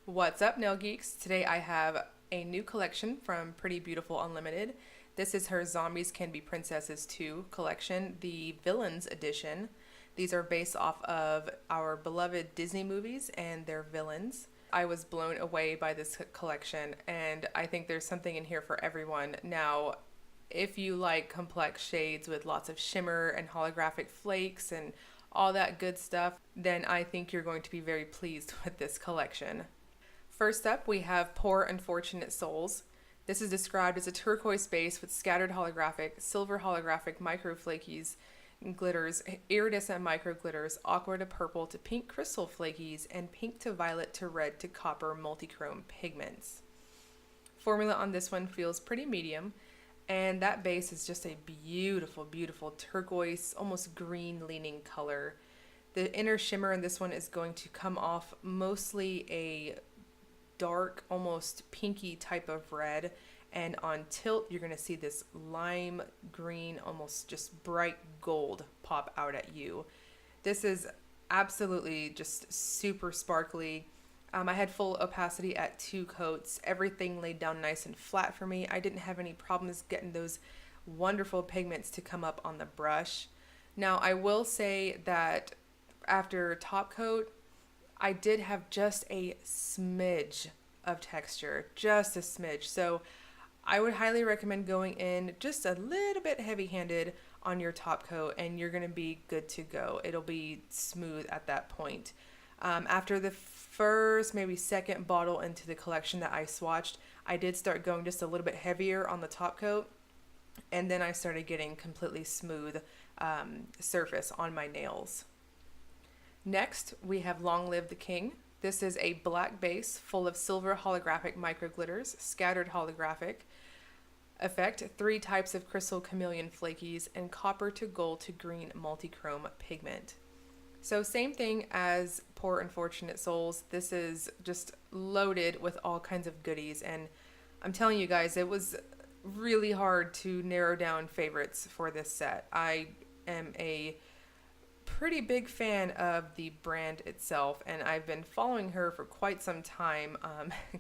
What's up, nail geeks? Today I have a new collection from Pretty Beautiful Unlimited. This is her Zombies Can Be Princesses 2 collection, the Villains edition. These are based off of our beloved Disney movies and their villains. I was blown away by this collection, and I think there's something in here for everyone. Now, if you like complex shades with lots of shimmer and holographic flakes and all that good stuff, then I think you're going to be very pleased with this collection. First up, we have Poor Unfortunate Souls. This is described as a turquoise base with scattered holographic, silver holographic micro flakies, glitters, iridescent micro glitters, aqua to purple to pink crystal flakies, and pink to violet to red to copper multichrome pigments. Formula on this one feels pretty medium, and that base is just a beautiful, beautiful turquoise, almost green leaning color. The inner shimmer in this one is going to come off mostly a dark, almost pinky type of red, and on tilt you're going to see this lime green, almost just bright gold pop out at you. This is absolutely just super sparkly. I had full opacity at 2 coats. Everything laid down nice and flat for me. I didn't have any problems getting those wonderful pigments to come up on the brush. Now I will say that after top coat I did have just a smidge of texture, just a smidge. So I would highly recommend going in just a little bit heavy-handed on your top coat, and you're gonna be good to go. It'll be smooth at that point. After the first, maybe second bottle into the collection that I swatched, I did start going just a little bit heavier on the top coat, and then I started getting completely smooth surface on my nails. Next, we have Long Live the King. This is a black base full of silver holographic micro glitters, scattered holographic effect, 3 types of crystal chameleon flakies, and copper to gold to green multichrome pigment. So same thing as Poor Unfortunate Souls. This is just loaded with all kinds of goodies, and I'm telling you guys, it was really hard to narrow down favorites for this set. I am a pretty big fan of the brand itself, and I've been following her for quite some time,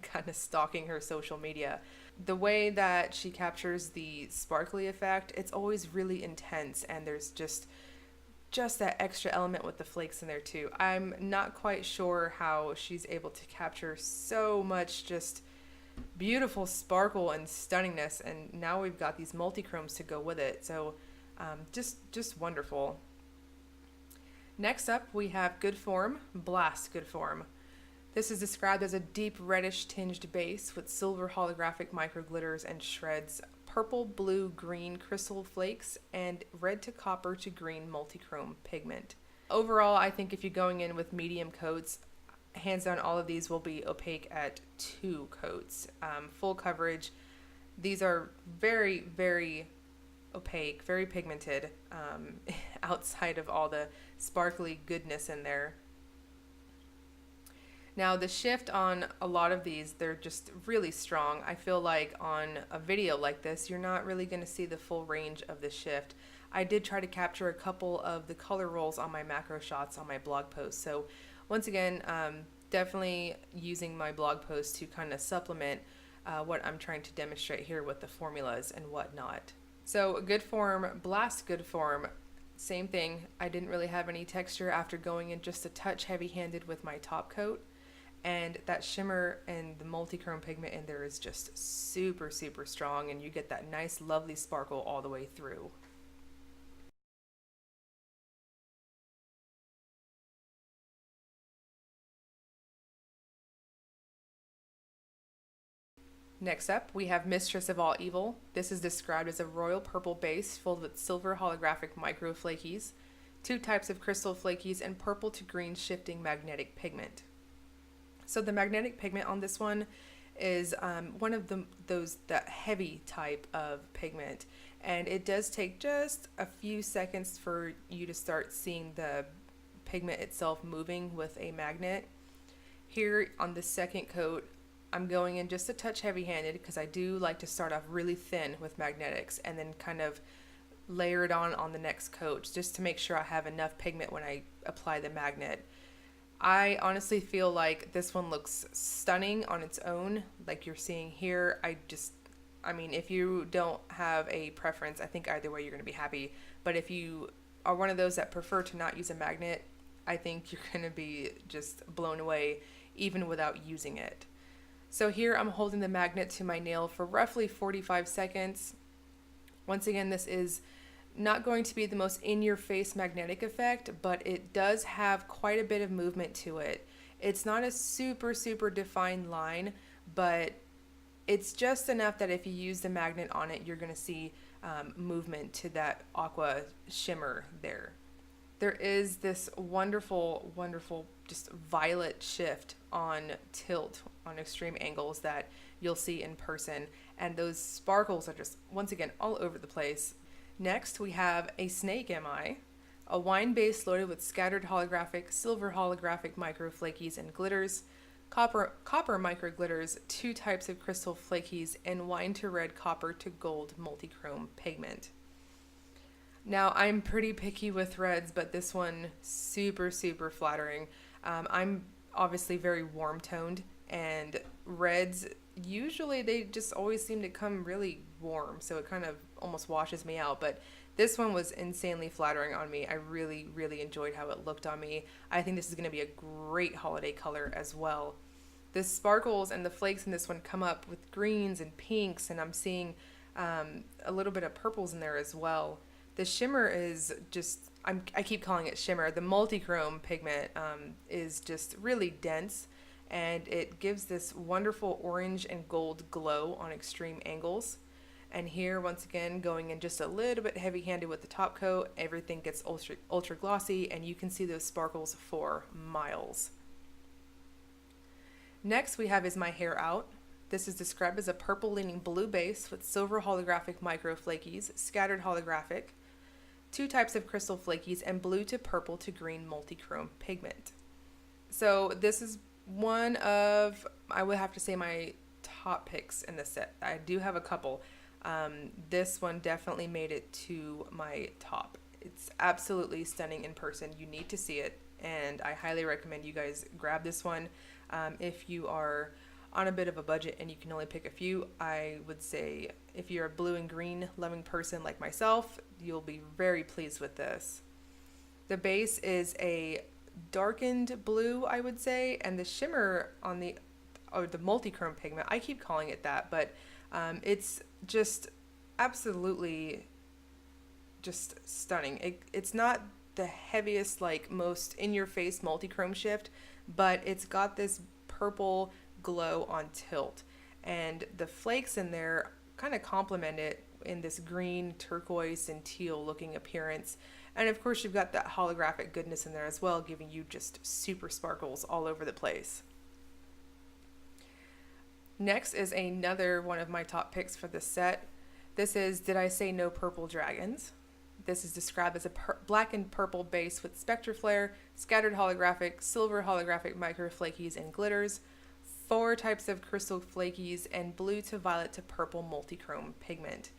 kind of stalking her social media. The way that she captures the sparkly effect, it's always really intense, and there's just that extra element with the flakes in there too. I'm not quite sure how she's able to capture so much just beautiful sparkle and stunningness, and now we've got these multi-chromes to go with it, so just wonderful. Next up, we have Good Form, Blast Good Form. This is described as a deep reddish tinged base with silver holographic micro glitters and shreds, purple, blue, green crystal flakes, and red to copper to green multichrome pigment. Overall, I think if you're going in with medium coats, hands down all of these will be opaque at 2 coats. Full coverage. These are very, very opaque, very pigmented, outside of all the sparkly goodness in there. Now the shift on a lot of these, they're just really strong. I feel like on a video like this, you're not really going to see the full range of the shift. I did try to capture a couple of the color rolls on my macro shots on my blog post. So once again, definitely using my blog post to kind of supplement what I'm trying to demonstrate here with the formulas and whatnot. So Good Form, Blast Good Form, same thing. I didn't really have any texture after going in just a touch heavy-handed with my top coat, and that shimmer and the multichrome pigment in there is just super, super strong, and you get that nice, lovely sparkle all the way through. Next up, we have Mistress of All Evil. This is described as a royal purple base filled with silver holographic micro flakies, 2 types of crystal flakies, and purple to green shifting magnetic pigment. So the magnetic pigment on this one is one of that heavy type of pigment, and it does take just a few seconds for you to start seeing the pigment itself moving with a magnet. Here on the second coat, I'm going in just a touch heavy-handed because I do like to start off really thin with magnetics and then kind of layer it on the next coat just to make sure I have enough pigment when I apply the magnet. I honestly feel like this one looks stunning on its own, like you're seeing here. I mean, if you don't have a preference, I think either way you're going to be happy. But if you are one of those that prefer to not use a magnet, I think you're going to be just blown away even without using it. So here I'm holding the magnet to my nail for roughly 45 seconds. Once again, this is not going to be the most in-your-face magnetic effect, but it does have quite a bit of movement to it. It's not a super, super defined line, but it's just enough that if you use the magnet on it, you're going to see movement to that aqua shimmer there. There is this wonderful, wonderful, just violet shift on tilt on extreme angles that you'll see in person. And those sparkles are just, once again, all over the place. Next, we have a snake MI, a wine base loaded with scattered holographic, silver holographic micro flakies and glitters, copper micro glitters, 2 types of crystal flakies, and wine to red, copper to gold multichrome pigment. Now, I'm pretty picky with reds, but this one, super, super flattering. I'm obviously very warm toned, and reds, usually they just always seem to come really warm, so it kind of almost washes me out. But this one was insanely flattering on me. I really, really enjoyed how it looked on me. I think this is going to be a great holiday color as well. The sparkles and the flakes in this one come up with greens and pinks, and I'm seeing a little bit of purples in there as well. The shimmer is just, I keep calling it shimmer. The multichrome pigment is just really dense, and it gives this wonderful orange and gold glow on extreme angles. And here, once again, going in just a little bit heavy-handed with the top coat, everything gets ultra glossy, and you can see those sparkles for miles. Next, we have Is My Hair Out? This is described as a purple-leaning blue base with silver holographic micro flakies, scattered holographic, 2 types of crystal flakies, and blue to purple to green multichrome pigment. So this is one of, I would have to say, my top picks in the set. I do have a couple. This one definitely made it to my top. It's absolutely stunning in person. You need to see it, and I highly recommend you guys grab this one. If you are on a bit of a budget and you can only pick a few, I would say if you're a blue and green loving person like myself, you'll be very pleased with this. The base is a darkened blue, I would say, and the shimmer on the multichrome pigment, I keep calling it that, but it's just absolutely just stunning. It's not the heaviest, like most in-your-face multichrome shift, but it's got this purple glow on tilt, and the flakes in there kind of complement it in this green, turquoise, and teal looking appearance. And of course, you've got that holographic goodness in there as well, giving you just super sparkles all over the place. Next is another one of my top picks for this set. This is Did I Say No Purple Dragons? This is described as a black and purple base with spectre flare, scattered holographic, silver holographic micro flakies and glitters, 4 types of crystal flakies, and blue to violet to purple multichrome pigment.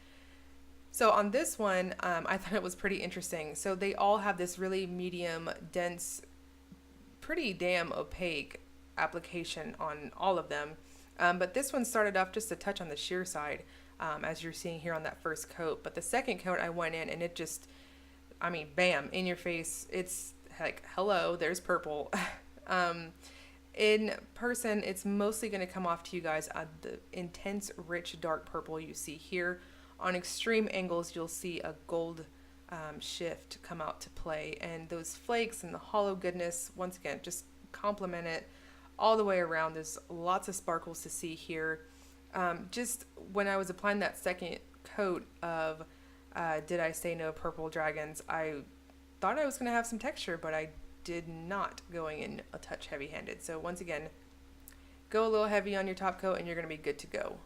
So on this one, I thought it was pretty interesting. So they all have this really medium, dense, pretty damn opaque application on all of them. But this one started off just a touch on the sheer side, as you're seeing here on that first coat. But the second coat I went in and it just, I mean, bam, in your face. It's like, hello, there's purple. In person, it's mostly going to come off to you guys at the intense, rich, dark purple you see here. On extreme angles, you'll see a gold shift come out to play. And those flakes and the hollow goodness, once again, just complement it all the way around. There's lots of sparkles to see here. Just when I was applying that second coat of Did I Say No Purple Dragons, I thought I was going to have some texture, but I did not, going in a touch heavy-handed. So once again, go a little heavy on your top coat and you're going to be good to go.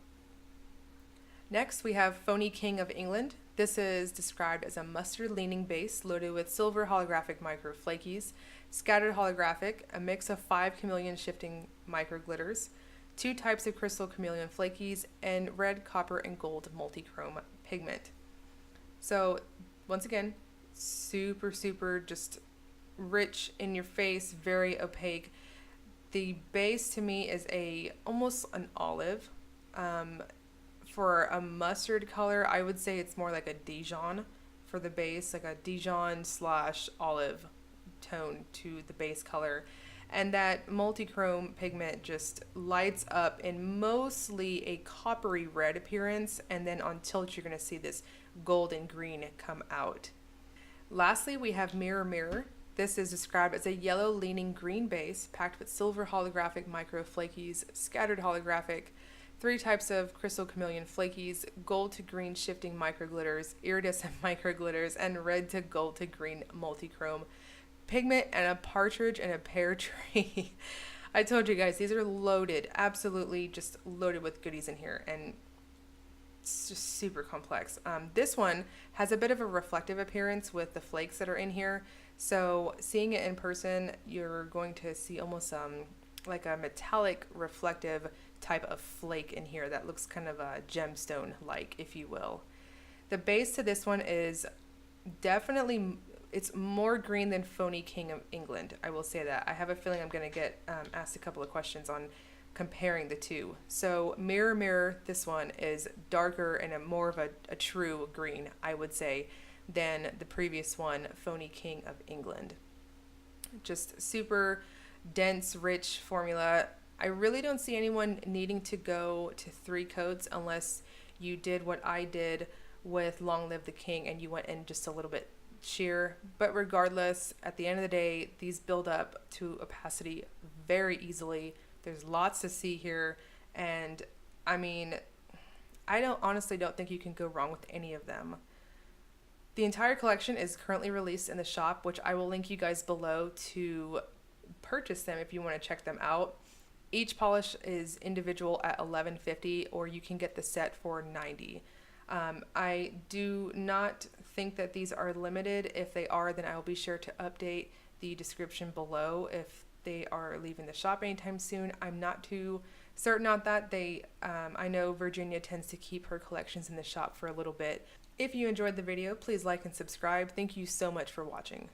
Next, we have Phony King of England. This is described as a mustard-leaning base loaded with silver holographic micro flakies, scattered holographic, a mix of 5 chameleon shifting micro glitters, 2 types of crystal chameleon flakies, and red, copper, and gold multichrome pigment. So once again, super, super just rich in your face, very opaque. The base to me is almost an olive. Um, for a mustard color, I would say it's more like a Dijon for the base, like a Dijon slash olive tone to the base color. And that multichrome pigment just lights up in mostly a coppery red appearance, and then on tilt you're going to see this golden green come out. Lastly, we have Mirror Mirror. This is described as a yellow leaning green base packed with silver holographic micro flakies, scattered holographic, three types of crystal chameleon flakies, gold to green shifting micro glitters, iridescent micro glitters, and red to gold to green multichrome pigment, and a partridge and a pear tree. I told you guys, these are loaded, absolutely just loaded with goodies in here, and it's just super complex. This one has a bit of a reflective appearance with the flakes that are in here. So seeing it in person, you're going to see almost like a metallic reflective type of flake in here that looks kind of a gemstone-like, if you will. The base to this one is definitely, it's more green than Phony King of England. I will say that. I have a feeling I'm going to get asked a couple of questions on comparing the two. So Mirror Mirror, this one is darker and more of a true green, I would say, than the previous one, Phony King of England. Just super dense, rich formula. I really don't see anyone needing to go to 3 coats unless you did what I did with Long Live the King and you went in just a little bit sheer. But regardless, at the end of the day, these build up to opacity very easily. There's lots to see here, and I mean, I honestly don't think you can go wrong with any of them. The entire collection is currently released in the shop, which I will link you guys below to purchase them if you want to check them out. Each polish is individual at $11.50, or you can get the set for $90. I do not think that these are limited. If they are, then I will be sure to update the description below if they are leaving the shop anytime soon. I'm not too certain on that. I know Virginia tends to keep her collections in the shop for a little bit. If you enjoyed the video, please like and subscribe. Thank you so much for watching.